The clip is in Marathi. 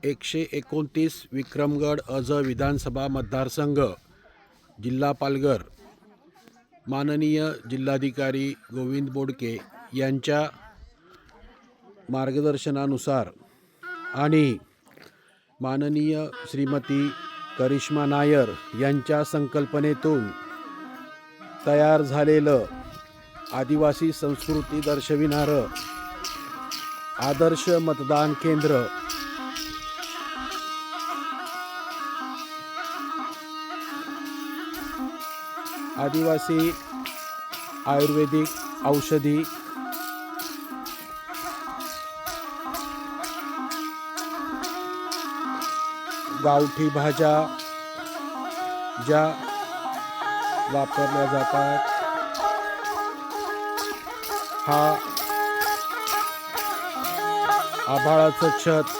129 विक्रमगड अज विधानसभा मतदारसंघ, जिल्हा पालघर, माननीय जिल्हाधिकारी गोविंद बोडके यांच्या मार्गदर्शनानुसार आणि माननीय श्रीमती करिश्मा नायर यांच्या संकल्पनेतून तयार झालेलं आदिवासी संस्कृती दर्शविणारं आदर्श मतदान केंद्र आदिवासी आयुर्वेदिक औषधी गावठी भाज्या ज्या वापरल्या जातात, हा आभाळाचं छत